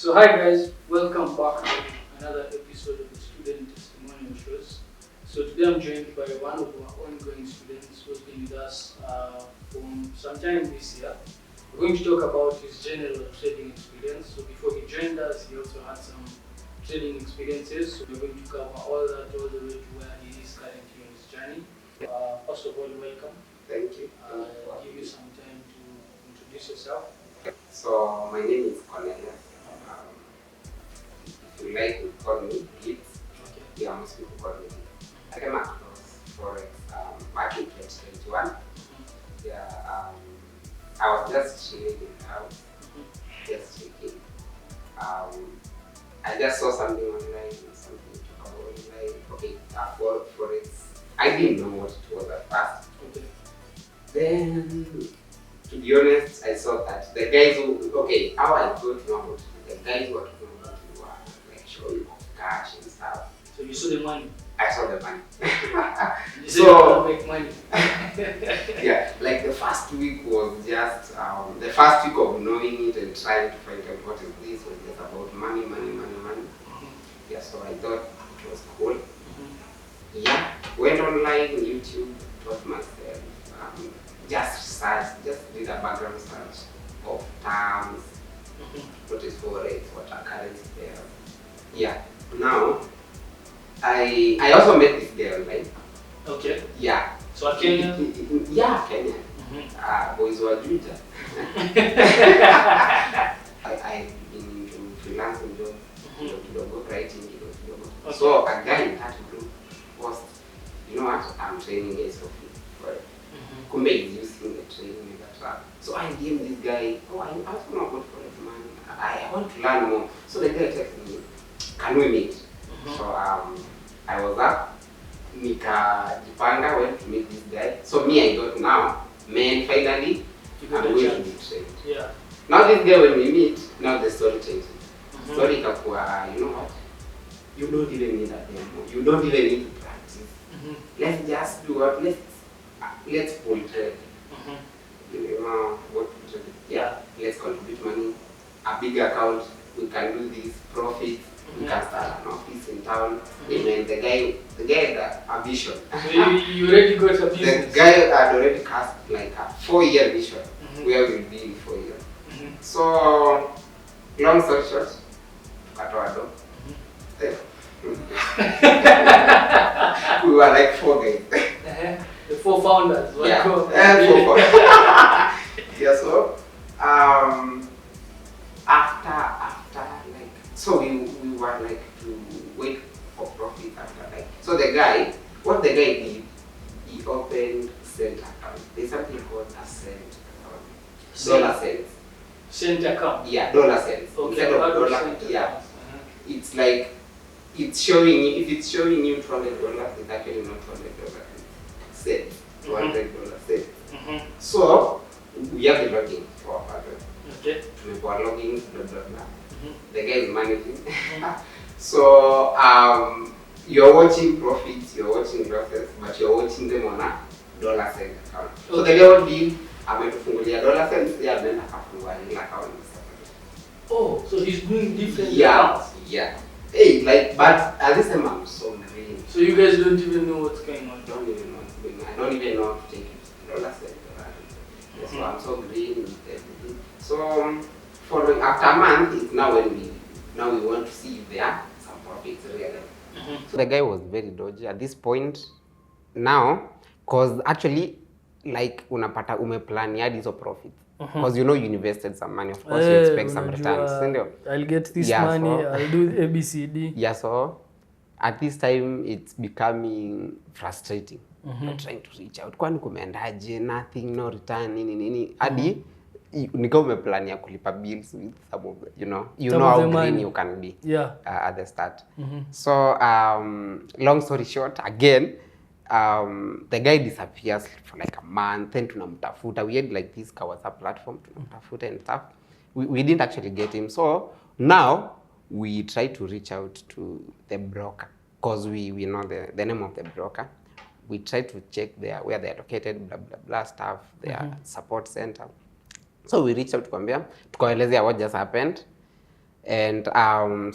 So hi guys, welcome back to another episode of the Student Testimonial Shows. So today I'm joined by one of our ongoing students who's been with us from some time this year. We're going to talk about his general trading experience. So before he joined us, he also had some trading experiences. So we're going to cover all that all the way to where he is currently on his journey. First of all, welcome. Thank you. I'll give you some time to introduce yourself. So my name is Cornelius. If you like, you call me Git. Okay. Yeah, most people call me Git. I came across Forex back in 2021. Yeah, I was just chilling in the house, just checking. I just saw something online, something to cover online. Okay, Forex. I didn't know what it was at first. Okay. Then, to be honest, I saw that the guys who, how I got to know about it, the guys who were talking about it were like showing off cash and stuff. So you saw the money? I saw the money. You said you want to make money. Yeah, like the first week was just, the first week of knowing it and trying to find out what is this was just about money. Yeah, so I thought it was cool. Yeah, went online, YouTube, taught myself, just search, just did a background search of terms, what is Forex, what are currency there. Yeah, now, I also met this girl online. Okay. Yeah. So a Kenyan? Yeah, Kenyan. Boys were Juja. I've been into freelancing job, writing. Okay. So a guy in that group was, you know what, I'm training guys for it. Kumbe is using the training and that. So I DM this guy, I also know about Forex, man. I want to learn more. So the guy texted me, can we meet? So I was up, nikajipanga, went to meet this guy. So me, I got now, man, finally, I'm going to be trained. Yeah. Now this guy, when we meet, now the story changes. Story ikakuwa, you know what? You don't even need a demo. You don't even need to practice. Let's just do what? Let's pull trade. You know what? Yeah. Let's contribute money. A big account. We can do this profit. We can start an office in town. And the guy had a vision. So you already got a business. The guy had already cast like a 4-year vision where we'll be in 4 years. So long story short, Katoado. We were like 4 guys. The 4 founders. Yeah. 4. Yeah. So after like, so we were like to wait for profit after like. So what the guy did, he opened cent account. There's something called a cent account. Dollar cents. Cent account. Yeah, dollar cents. Okay. Instead of dollar. Yeah. It's like, it's showing you, if it's showing you $200, it's actually not $200. Cents. $200 cents. So we have the login for our partner. Okay. We are logging, blah blah blah. The guy is managing. So you're watching profits, you're watching losses, but you're watching them on a dollar cent account. So the guy will be ametufungulia dollar cents, yeah, then akafungua ile account. Oh, so he's doing different accounts. Yeah. Hey, like, but at this time I'm so green. So you guys don't even know what's going on? I don't even know what's going on. I don't even know how to take it to dollar cents. So I'm so green with everything. So following after a month, it's now when we want to see if there are some profits really. So the guy was very dodgy at this point now, cause actually like unapata umeplan yadi hizo profits. Because you know you invested some money, of course you expect some returns. I'll get this money, I'll do ABCD. Yeah, so at this time it's becoming frustrating. I'm trying to reach out. Kwani kumeendaje, nothing, no return, nini. Hadi nika umeplan ya kulipa bills with some of you know how green you can be at the start. So long story short, again, the guy disappears for like a month, then tunamtafuta. We had like this WhatsApp platform, tunamtafuta and stuff. We didn't actually get him. So now we try to reach out to the broker because we know the name of the broker. We try to check where they are located, blah blah blah stuff, their support center. So we reached out to Kwambia, tukaelezea what just happened. And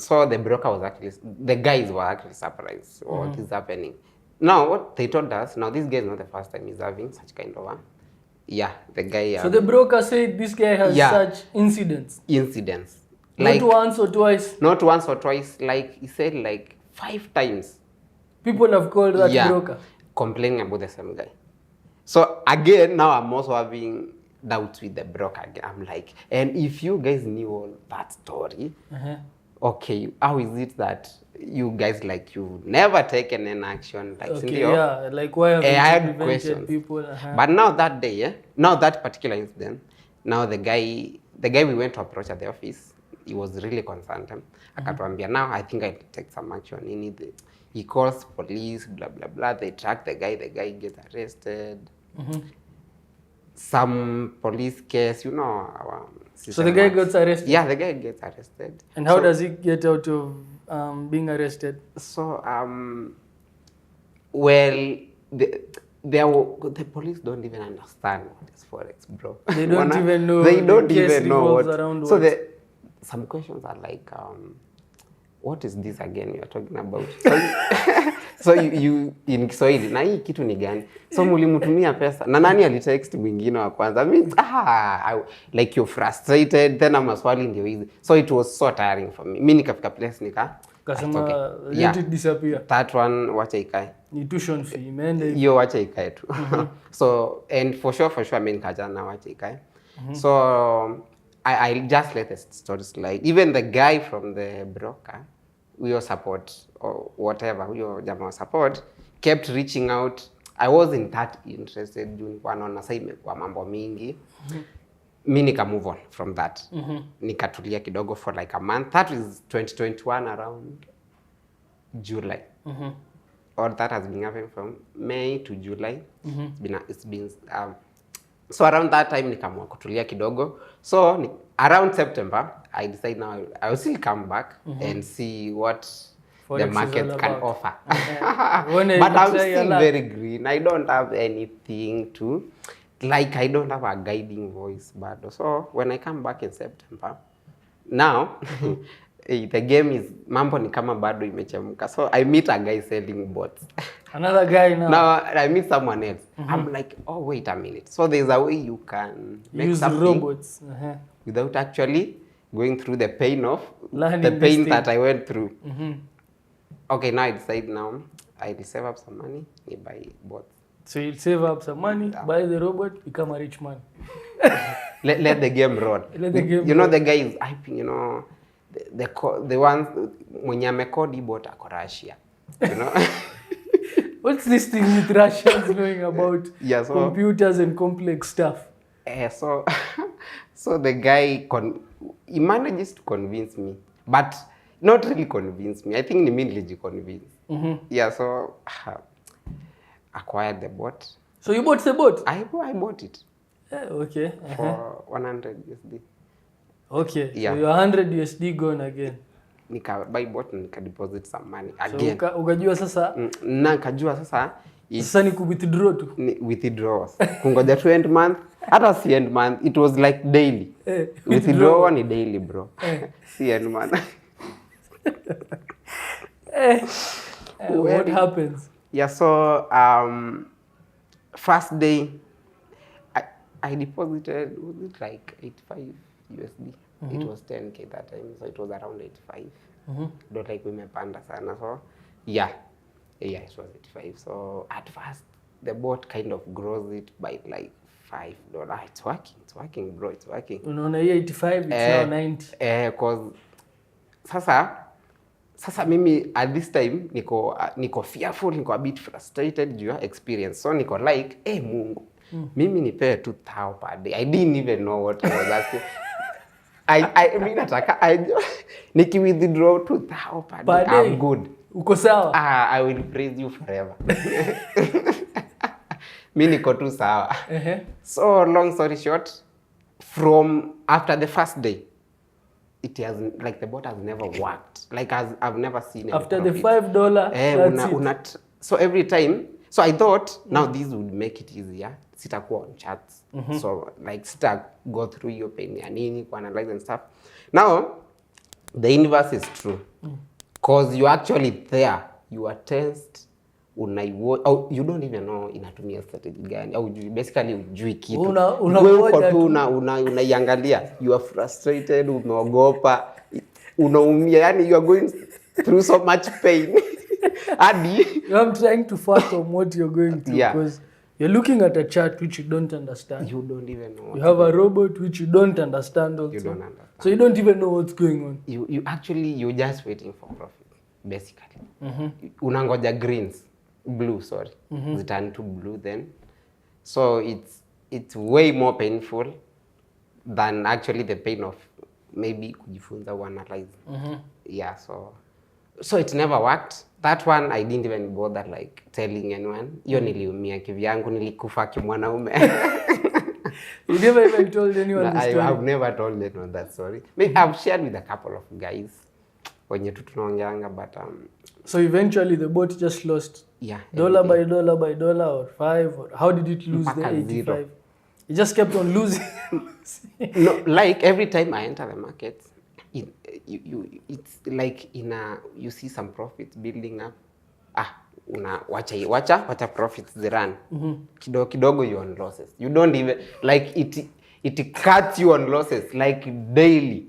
so the broker was actually, the guys were actually surprised what is happening. Now, what they told us, now this guy is not the first time he's having such kind of a, the guy. So the broker said this guy has such incidents. Like, not once or twice. Not once or twice. Like he said, like 5 times. People have called that broker. Complaining about the same guy. So again, now I'm also having doubts with the broker again. I'm like, and if you guys knew all that story, okay, how is it that you guys, like, you've never taken an action? Like, like why have you prevented questions. people? But now that day, now that particular incident, now the guy we went to approach at the office, he was really concerned. Akatuambia, now I think I take some action. He calls police, blah, blah, blah. They track the guy gets arrested. Some police case, so the guy gets arrested? Yeah, the guy gets arrested. And how does he get out of being arrested? So, well, the police don't even understand what is Forex, bro. They don't even know. They don't even know what. Around so some questions are like, what is this again you're talking about? So you in Kiswahili, na hii kitu ni gani? So mulimtumia pesa. Na nani alitext mwingine wa kwanza? I mean, like you're frustrated, tena maswali ndio hizi. So it was so tiring for me. Mimi nikafika place kasema let it disappear. That one wacha ikae. Ni tuition fee imeende. Hiyo wacha ikae tu. So and for sure mimi nikajana wacha ikae. So I just let the story slide. Even the guy from the broker, your support or whatever, your jamaa support, kept reaching out. I wasn't that interested in wanaona sasa imekuwa mambo mingi. Mimi nika move on from that. Nikatulia kidogo for like a month. That was 2021 around July. Or that has been happening from May to July. It's been so around that time nikamua kutulia kidogo. So around September, I decided now I will still come back and see what Forex the market can offer. But I'm still very green. I don't have anything to, like, I don't have a guiding voice. But so when I come back in September, now the game is mambo ni kama bado imechemka. So I meet a guy selling bots. Another guy now. Now I meet someone else. I'm like, oh, wait a minute. So there's a way you can make use something robots without actually going through the pain of learning the pain that I went through. Okay, now I decide now I will save up some money, I buy bots. So you'll save up some money, buy the robot, become a rich man. let the game roll. Let the game roll. The guy is hyping, the ones mwenye amekodi bot ako Russia. What's this thing with Russians knowing about computers and complex stuff? So the guy he manages to convince me, but not really convince me. I think he mainly convinced. So acquired the bot. So you bought the bot? I bought it. Okay. For 100 USD. Okay. So your 100 USD gone again. Nika buy bot and nika deposit some money again. So ukajua sasa? Nikajua sasa. Sasa ni withdraw tu. Withdrawals. Kungoja to end month. Hata si end month, it was like daily. Withdrawal ni daily, bro. Si end month. What happens? So first day I deposited, was it like 85 USD? It was 10K that time, so it was around 85. Don't like imepanda sana. So it was 85. So at first the bot kind of grows it by like $5. It's working, bro, it's working. Unaona hii 85, it's now 90. Cause sasa mimi at this time niko fearful, niko a bit frustrated due to experience. So niko like, Mungu, mimi nipe 2,000 per day. I didn't even know what I was asking. I mean, niki withdraw 2,000 per day. I'm good. Uko sawa? I will praise you forever. Mimi niko tu sawa. So long story short, from after the first day, it has, like, the bot has never worked. Like, I've never seen it. After the $5, that's it. So every time, so I thought now this would make it easier. Sitakuwa on charts. So like go through your pain ya nini, analyze and stuff. Now the inverse is true. Because you're actually there. You are tensed. You don't even know inatumia strategy gani. Basically ujui kitu. Unaiangalia. You are frustrated, umeogopa, unaumia. Yani you are going through so much pain. I'm trying to fathom what you're going through. Because you're looking at a chart which you don't understand. You don't even know. You have a robot which you don't understand also. You don't understand. So you don't even know what's going on. You're just waiting for profit, basically. Unangoja greens, blue, sorry. Turn to blue then. So it's way more painful than actually the pain of maybe kujifunza analyze. Yeah, so it never worked. That one I didn't even bother like telling anyone. Hiyo niliumia kivyangu, nilikufa kimwanaume. You never even told anyone the story? I've never told anyone that story. Maybe I've shared with a couple of guys wenye tu tunaongeanga, but so eventually the boat just lost. Yeah. Dollar by dollar by dollar, or 5, or how did it lose the 85? 0. It just kept on losing. No, like every time I enter the market, it's like you see some profits building up. Wacha profits the run. Kidogo you on losses. You don't even like it cuts you on losses like daily.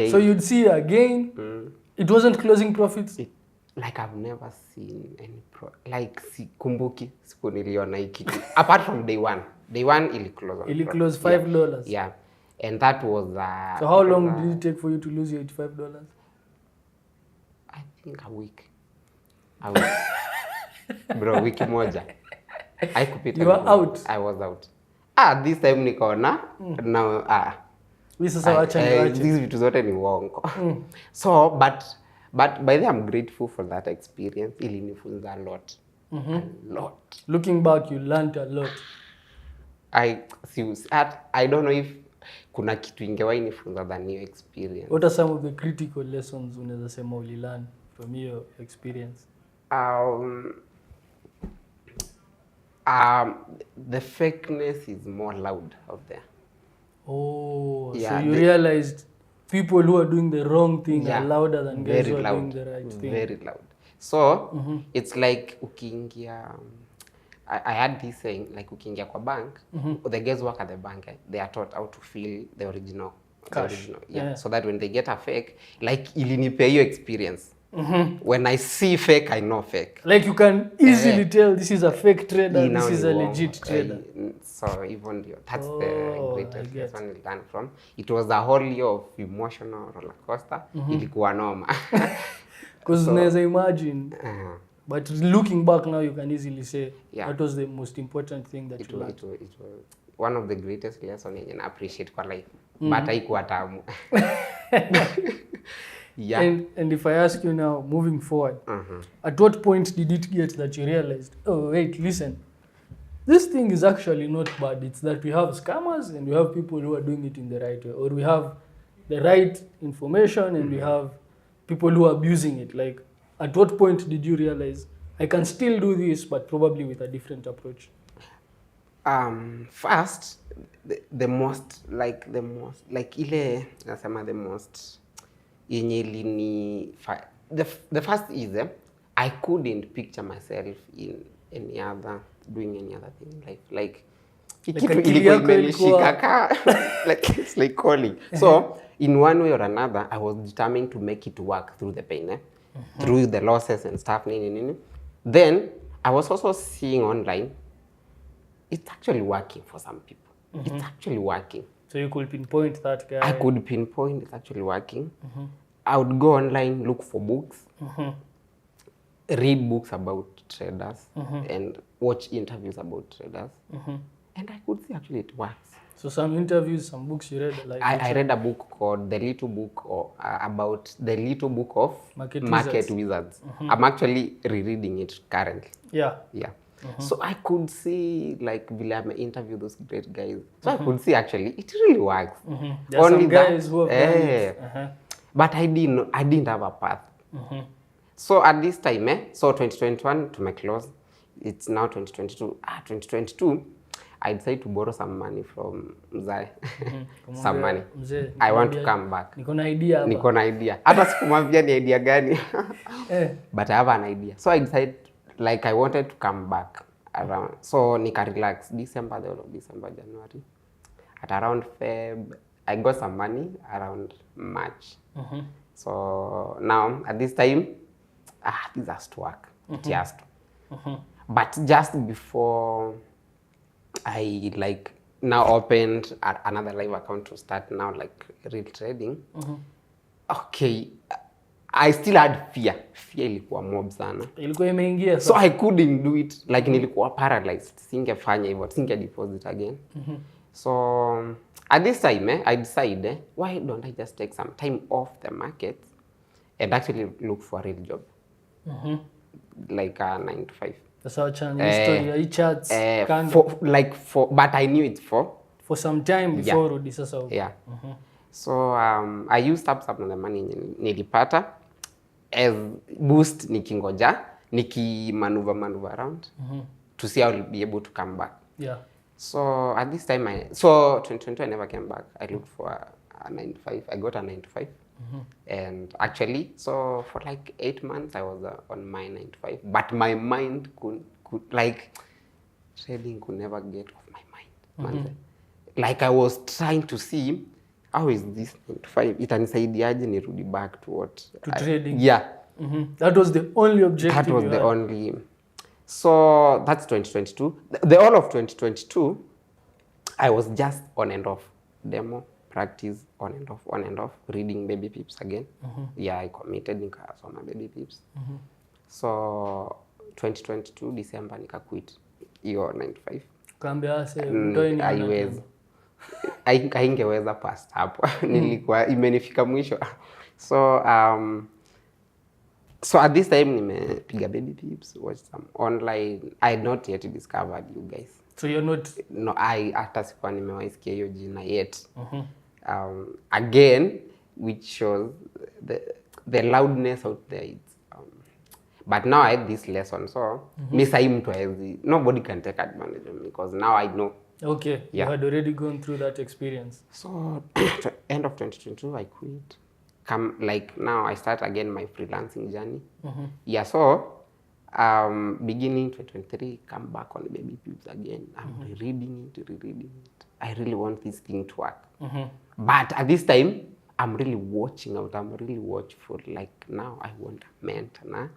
So you'd see again. It wasn't closing profits. Like I've never seen any like sikumbuki siku niliona hiki apart from day one. Day one ili close $5. Yeah. And that was so how long did it take for you to lose your $85? I think a week. Bro, wiki moja. You were out? I was out. This time nikaona now these vitu zote ni uongo. So but by the way, I'm grateful for that experience. Ilinifunza a lot. A lot. Looking back, you learned a lot. I don't know if kuna kitu ingewahi nifunza than your experience. What are some of the critical lessons unaweza sema ulilearn from your experience? The fakeness is more loud out there. Oh, yeah, so you realized people who are doing the wrong thing are louder than guys who are doing the right thing. Very loud. So it's like ukiingia. I had this saying, like ukiingia kwa bank, the guys who work at the bank, they are taught how to feel the original. Cash. Yeah. So that when they get a fake, like ilinipea hiyo experience. When I see fake, I know fake. Like you can easily tell this is a fake trader, this is a legit trader. So even that's the greatest lesson we learned from. It was a whole year of emotional roller coaster. Ilikuwa noma. Because unaweza imagine. But looking back now, you can easily say that was the most important thing that you learned. It was one of the greatest lessons I appreciate kwa life. But haikuwa tamu. Yeah. And if I ask you now, moving forward, at what point did it get that you realized, oh wait, listen, this thing is actually not bad. It's that we have scammers and we have people who are doing it in the right way, or we have the right information and we have people who are abusing it. Like, at what point did you realize I can still do this, but probably with a different approach? First, the most the first is I couldn't picture myself in doing any other thing in life. Like it's like calling. So in one way or another, I was determined to make it work through the pain, through the losses and stuff. Then I was also seeing online, it's actually working for some people. It's actually working. So you could pinpoint that guy? I could pinpoint it's actually working. I would go online, look for books, read books about traders, and watch interviews about traders. And I could see actually it works. So some interviews, some books you read? Like I read a book called The Little Book about the Little Book of Market Wizards. I'm actually rereading it currently. Yeah. So I could see like William interview those great guys. So I could see actually it really works. There are some guys who have done it. But I didn't have a path. So at this time, so 2021 to my close, it's now 2022. 2022, I decided to borrow some money from Mzai. Kumwambia, Some money. mzee, I want to nikwambia, come back. niko na idea hapa. Niko na idea. Hata sikumwambia ni idea gani. But I have an idea. So I decided, like, I wanted to come back around. So nika relax December, the whole of December, January. At around Feb, I got some money around March. So now at this time, this has to work. It has to. But just before I like now opened another live account to start now like real trading. Okay, I still had fear. Fear ilikuwa mob sana. Ilikuwa imeingia. So I couldn't do it. Like nilikuwa paralyzed. Singefanya hivyo, singe deposit again. So at this time, I decided, why don't I just take some time off the market and actually look for a real job? Like a 9 to 5. That's how story charts but I knew it for some time before Rudi sasa. Yeah. So I used up some of the money nilipata as boost nikingoja maneuver around to see how I'll be able to come back. Yeah. So at this time 2022 I never came back. I looked for a 9 to 5. I got a 9 to 5. And actually, so for like 8 months, I was on my 9 to 5. But my mind could like, trading could never get off my mind. Like I was trying to see, how is this 9 to 5? Itanisaidiaje nirudi back to what? To trading. Yeah. That was the only objective. That was the only. So that's 2022. The whole of 2022, I was just on and off. Demo. Practice on and off, reading baby pips again. Yeah, I committed nikasoma baby pips. So 2022 December nika quit hiyo 9 to 5. Kaambia sasa haingeweza past hapo. Nilikuwa imenifika mwisho. So so at this time nimepiga baby pips, watch some online. I had not yet discovered you guys. So you're not? No, hata sikuwa nimewaisikia hiyo jina yet. Again, which shows the loudness out there. It's, but now I had this lesson, so nobody can take advantage of me because now I know. Okay, yeah. You had already gone through that experience. So end of 2022, I quit. Now I start again my freelancing journey. Yeah, so beginning 2023, come back on baby pips again. I'm rereading it. I really want this thing to work. But at this time, I'm really watching out. I'm really watchful. Like now, I want a mentor.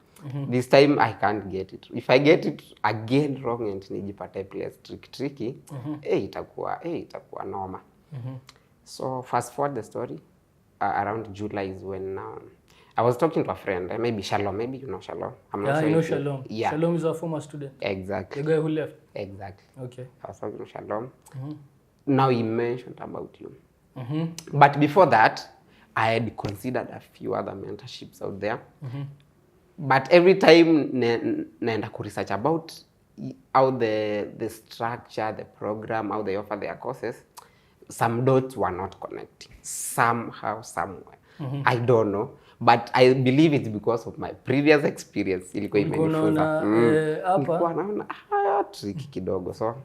This time, I can't get it. If I get it again wrong and nijipata place tricky, itakuwa normal. So fast forward the story. Around July is when I was talking to a friend. Maybe Shalom. Maybe you know Shalom. I'm not sure. I know Shalom. Yeah. Shalom is a former student. Exactly. The guy who left. Exactly. Okay. I was talking to Shalom. Now he mentioned about you. But before that, I had considered a few other mentorships out there. But every time naenda research about how the structure, the program, how they offer their courses, some dots were not connecting. Somehow, somewhere. I don't know. But I believe it's because of my previous experience. Ilikuwa imenifunza. Nilikuwa naona tricky kidogo. So,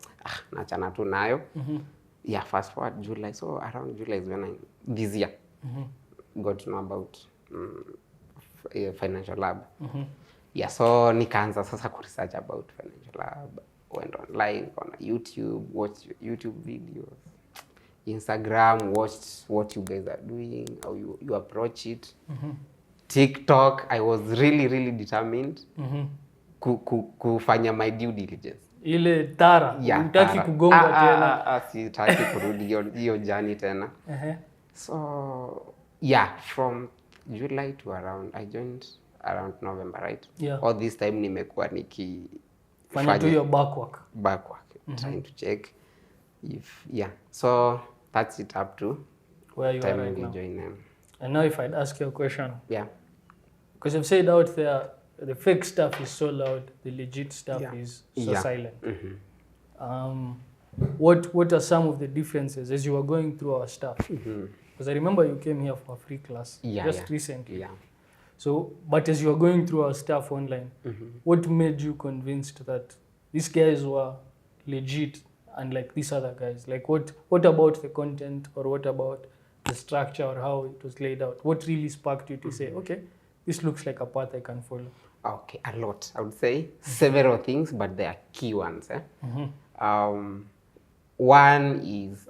nachana tu nayo. Yeah, fast forward July. So around July is when this year got to know about financial lab. Yeah, so nikaanza sasa research about financial lab. Went online on YouTube, watched YouTube videos, Instagram, watched what you guys are doing, how you approach it. TikTok, I was really determined kufanya my due diligence. Ile tara, unataki kugonga tena. Sitaki kurudi hiyo journey tena. So, yeah, from July to around, I joined around November, right? Yeah. All this time nimekuwa fanya to your backwork, trying to check if, yeah. So, that's it up to where you are right now. Join them. And now if I'd ask you a question. Yeah. Because you've said out there, the fake stuff is so loud, the legit stuff is so silent. What are some of the differences as you were going through our stuff? Because I remember you came here for a free class recently. Yeah. So, but as you were going through our stuff online, what made you convinced that these guys were legit unlike these other guys? Like what about the content, or what about the structure, or how it was laid out? What really sparked you to say, okay, this looks like a path I can follow? Okay, a lot. I would say several things, but they are key ones. One is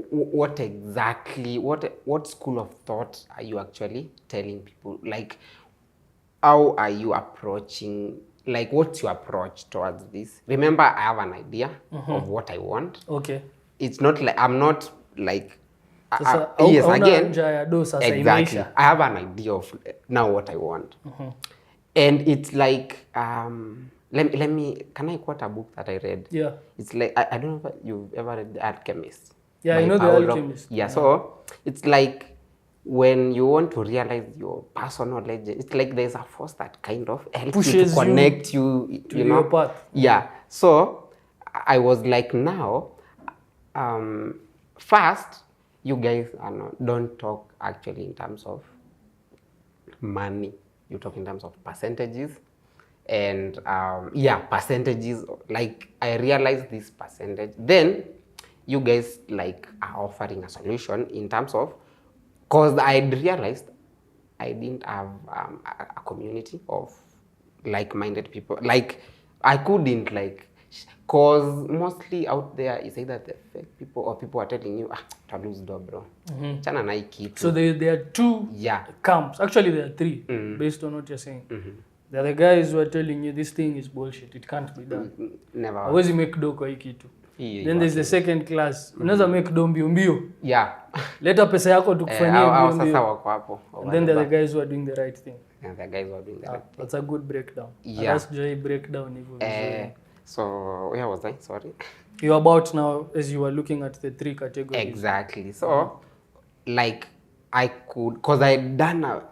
what exactly, what school of thought are you actually telling people? Like, how are you approaching, like what's your approach towards this? Remember, I have an idea of what I want. Okay. It's not like, I'm not like, Sasa, yes, hauna again, haja ya do sasa exactly. imeisha. I have an idea of now what I want. And it's like, let me, can I quote a book that I read? Yeah. It's like, I don't know if you've ever read The Alchemist. Yeah, by I know The Paolo. Alchemist. Yeah, so it's like when you want to realize your personal legend, it's like there's a force that kind of helps you Pushes to connect you to you your know. path. Yeah. So I was like, now, first, you guys don't talk actually in terms of money. You talk in terms of percentages. And percentages, like I realized this percentage. Then you guys like are offering a solution in terms of, because I realized I didn't have a community of like-minded people. Like I couldn't like, cause mostly out there is either the fake people or people are telling you, lose door, bro. Chana na kitu. So there are two camps. Actually, there are three, based on what you're saying. There are the guys who are telling you this thing is bullshit, it can't be done. Never. Hawezi make do kwa hii kitu. Then there's the second class. Unaweza make do mbio mbio. Yeah. Leta pesa yako tukufanyie mbio mbio. Sasa wako hapo. And then there are the guys who are doing the right thing. And the guys who are doing the right thing. That's a good breakdown. Yeah. Let's just break down even. So where was I? Sorry. You're about now, as you were looking at the three categories. Exactly. So like I could, because I had done a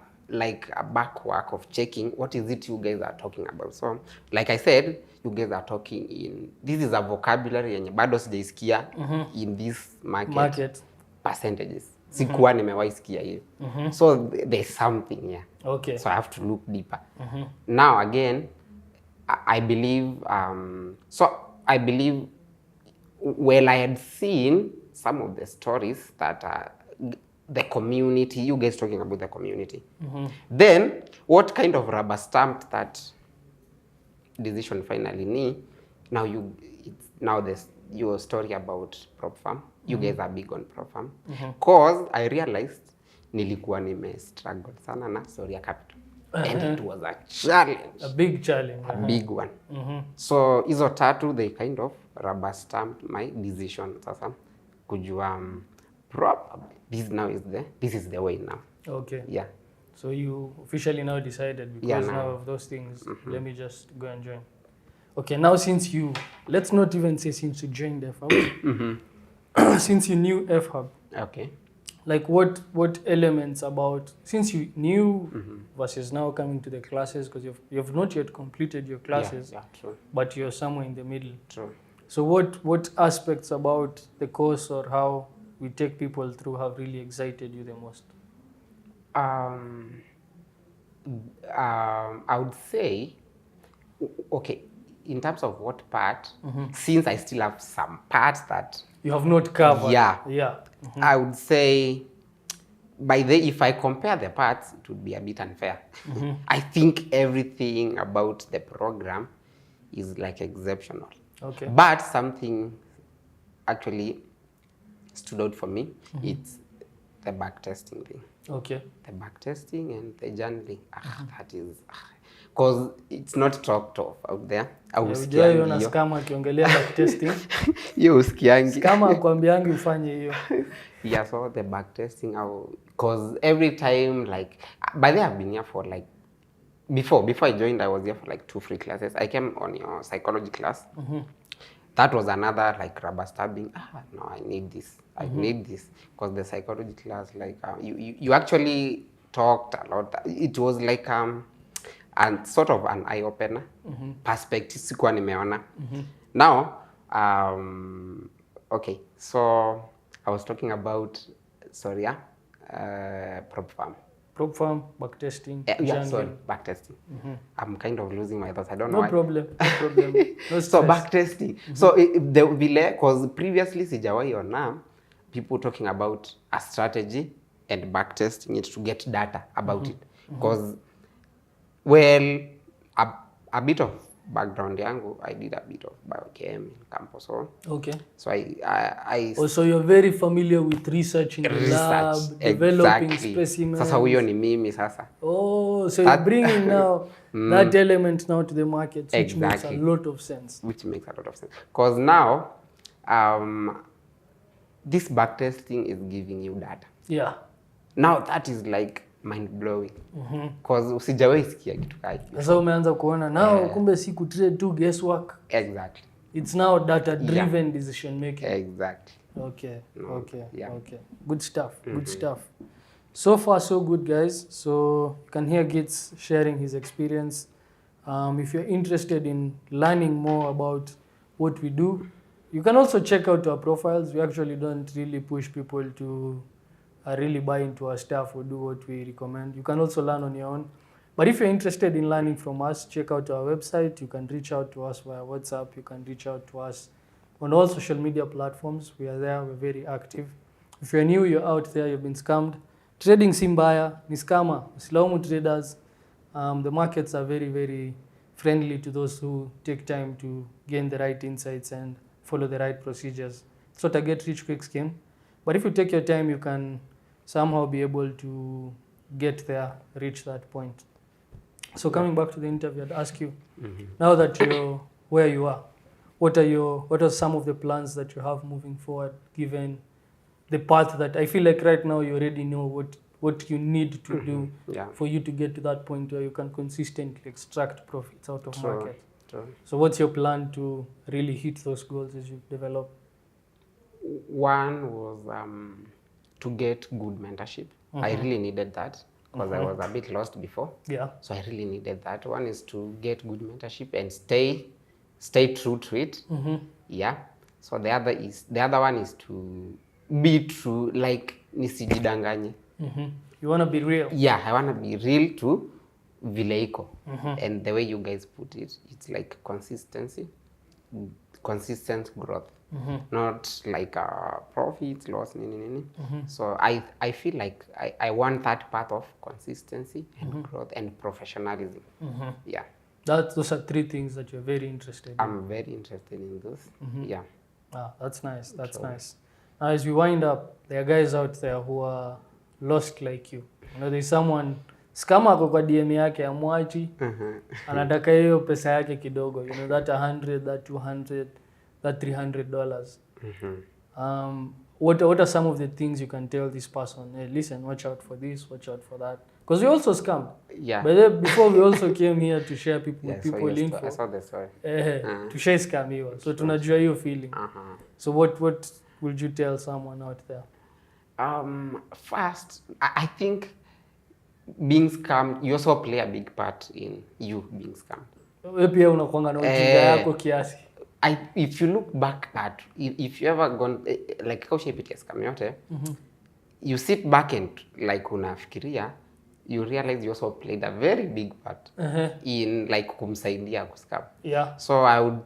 back work of checking what is it you guys are talking about. So like I said, you guys are talking in, this is a vocabulary yenye bado sijaisikia in this market. Percentages. Sikuwa nimewahi sikia hiyo. So there's something here. Okay. So I have to look deeper. Now again, I believe, well, I had seen some of the stories that the community, you guys talking about the community. Then, what kind of rubber stamped that decision finally ni? Now this your story about prop farm. You guys are big on prop farm. Cause I realized nilikuwa struggle sana na story ya capital. And it was a challenge. A big challenge. A big one. So hizo tatu, they kind of rubber stamped my decision. Sasa kujua probably this is the way now. Okay. Yeah. So you officially now decided, because now of those things, let me just go and join. Okay, now let's not even say since you joined FHub, since you knew FHub. Okay. Like what elements about, since you knew versus now coming to the classes, because you've not yet completed your classes, true. But you're somewhere in the middle. True. So what aspects about the course or how we take people through have really excited you the most? I would say, okay, in terms of what part, since I still have some parts that you have not covered. Yeah. I would say, if I compare the parts, it would be a bit unfair. I think everything about the program is like exceptional. Okay. But something actually stood out for me. It's the backtesting thing. Okay. The backtesting and the journaling. That is, because it's not talked of out there. Unajua scam akiongelea backtesting. Yo usikiangi. Scam akwambiangi ufanye hiyo. Yeah, so the backtesting, because every time, like, by the way, I've been here for like, before I joined, I was here for like 2 free classes. I came on your psychology class. That was another like rubber stabbing. No, I need this. I need this, because the psychology class, like, you actually talked a lot. It was like and sort of an eye opener perspective. Sikuwa nimeona. Now, okay, so I was talking about prop farm. prop firm, backtesting, Yeah, sorry, jungle. backtesting. I'm kind of losing my thoughts. I don't know No why. problem. No problem. No So stress. backtesting. So the vile, because previously sijawahi ona people talking about a strategy and backtesting it to get data about it. Because well, a bit of background yangu, I did a bit of biochem in campus. Okay. So I So you're very familiar with research in the lab, developing specimens. Sasa huyo ni mimi sasa. Oh, so you're bringing now that element now to the market, which makes a lot of sense. Which makes a lot of sense. Because now, this backtesting is giving you data. Yeah. Now that is like mind-blowing. Because usijawahi sikia kitu kama hicho. Sasa umeanza kuona now kumbe si kutrade tu guesswork. Exactly. It's now data-driven decision making. Exactly. Okay. Okay. Yeah. Okay. Good stuff. Good stuff. So far, so good, guys. So you can hear Gitz sharing his experience. If you're interested in learning more about what we do, you can also check out our profiles. We actually don't really push people to really buy into our stuff or do what we recommend. You can also learn on your own. But if you're interested in learning from us, check out our website. You can reach out to us via WhatsApp. You can reach out to us on all social media platforms. We are there. We're very active. If you're new, you're out there, you've been scammed. Trading si mbaya, ni scammer. Usilaumu traders. The markets are very, very friendly to those who take time to gain the right insights and follow the right procedures. It's not a get-rich-quick scheme. But if you take your time, you can somehow be able to get there, reach that point. So coming back to the interview, I'd ask you, now that you're where you are, what are some of the plans that you have moving forward, given the path that I feel like right now you already know what you need to do for you to get to that point where you can consistently extract profits out of market. True. So what's your plan to really hit those goals as you develop? One was to get good mentorship. I really needed that because I was a bit lost before. Yeah. So I really needed that. One is to get good mentorship and stay true to it. Yeah. So the other one is to be true, like nisijidanganye. You want to be real. Yeah, I want to be real to vile iko. And the way you guys put it, it's like consistency, consistent growth. Not like profits, loss, nini. So I feel like I want that part of consistency and growth and professionalism. Yeah. Those are three things that you're very interested in. I'm very interested in those. Yeah. That's nice. That's nice. Now, as we wind up, there are guys out there who are lost like you. You know, there's someone scammer ako kwa DM yake amwachi, anataka hiyo pesa yake kidogo. You know, that 100, that 200, that $300. What are some of the things you can tell this person? Hey, listen, watch out for this, watch out for that. Because we also scammed. Yeah. But then before we also came here to share with people info. I saw the story. To share scam hiyo. So tunajua hiyo feeling. So what would you tell someone out there? First, I think being scammed, you also play a big part in you being scammed. Wewe pia unakuanga na ujinga yako kiasi. If you look back at, if you ever gone, like how shaped scam yote, you sit back and like unafikiria, you realize you also played a very big part in like kumsaidia kuscam. Yeah. So I would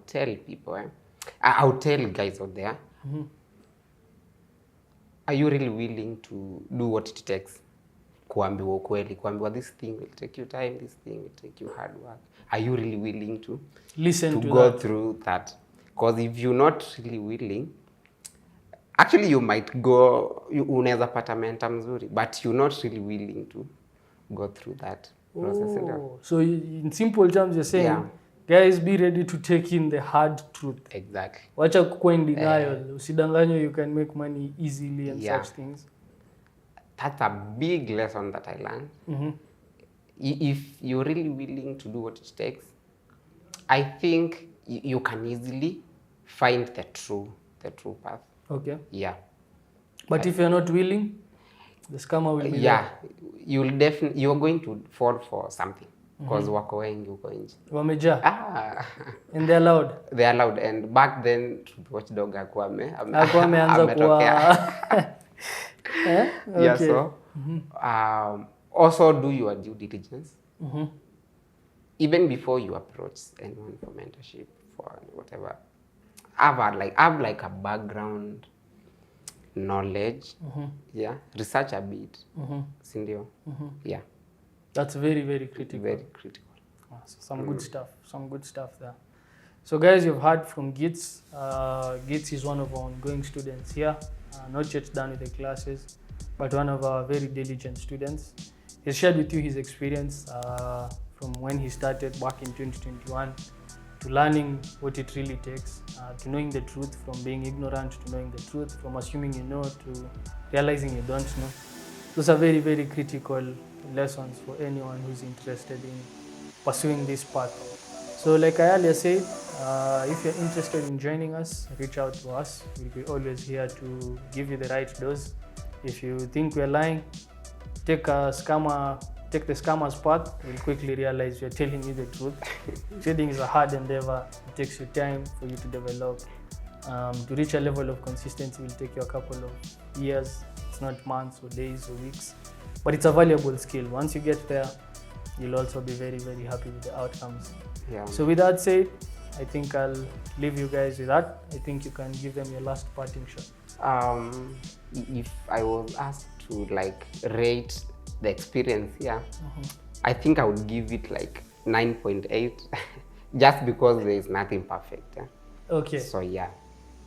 tell people, I would tell guys out there, are you really willing to do what it takes? Kuambiwa ukweli, kuambiwa this thing will take you time, this thing will take you hard work. Are you really willing to listen to go that? Through that? Because if you're not really willing, actually you might go, unaweza pata mentor mzuri, but you're not really willing to go through that process. So in simple terms you're saying, guys, be ready to take in the hard truth. Exactly. Wacha kukua in denial. Usidanganywe you can make money easily and such things. That's a big lesson that I learned. If you're really willing to do what it takes, I think you can easily find the true path. Okay. Yeah. But if you're not willing, the scammer will be there. You're going to fall for something. Because wako wengi huko nje. Wameja. And they're loud. They are loud. And back then, watchdog hakuwa ameanza kuwa. Yeah, so Also do your due diligence. Mm-hmm. Even before you approach anyone for mentorship, for whatever. Have like a background knowledge. Yeah. Research a bit. Sindio. Yeah. That's very, very critical. Very critical. So some good stuff. Some good stuff there. So guys, you've heard from Gitz. Gitz is one of our ongoing students here. Not yet done with the classes, but one of our very diligent students. He's shared with you his experience from when he started back in 2021 to learning what it really takes, to knowing the truth from being ignorant, to knowing the truth from assuming you know, to realizing you don't know. Those are very, very critical lessons for anyone who's interested in pursuing this path. So like I earlier said, if you're interested in joining us, reach out to us. We'll be always here to give you the right dose. If you think we're lying, take the scammer's path. You'll quickly realize we're telling you the truth. Trading is a hard endeavor. It takes you time for you to develop. To reach a level of consistency will take you a couple of years. It's not months or days or weeks, but it's a valuable skill. Once you get there, you'll also be very, very happy with the outcomes. Yeah. So with that said, I think I'll leave you guys with that. I think you can give them your last parting shot. If I was asked to like rate the experience here, I think I would give it like 9.8 just because there is nothing perfect. Okay. So yeah.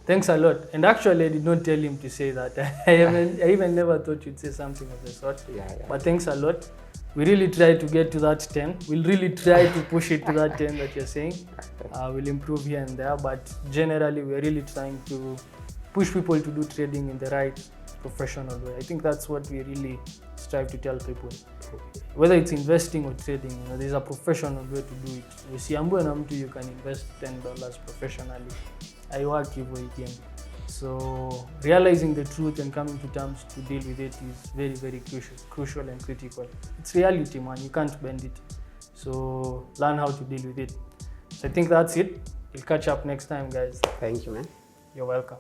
Thanks a lot. And actually, I did not tell him to say that. I even never thought you'd say something of the sort. Yeah. But thanks a lot. We really try to get to that 10. We'll really try to push it to that 10 that you're saying. We'll improve here and there, but generally, we're really trying to push people to do trading in the right professional way. I think that's what we really strive to tell people. Whether it's investing or trading, there's a professional way to do it. You see, you can invest $10 professionally. I work again. So realizing the truth and coming to terms to deal with it is very, very crucial and critical. It's reality, man. You can't bend it. So learn how to deal with it. So I think that's it. We'll catch up next time, guys. Thank you, man. You're welcome.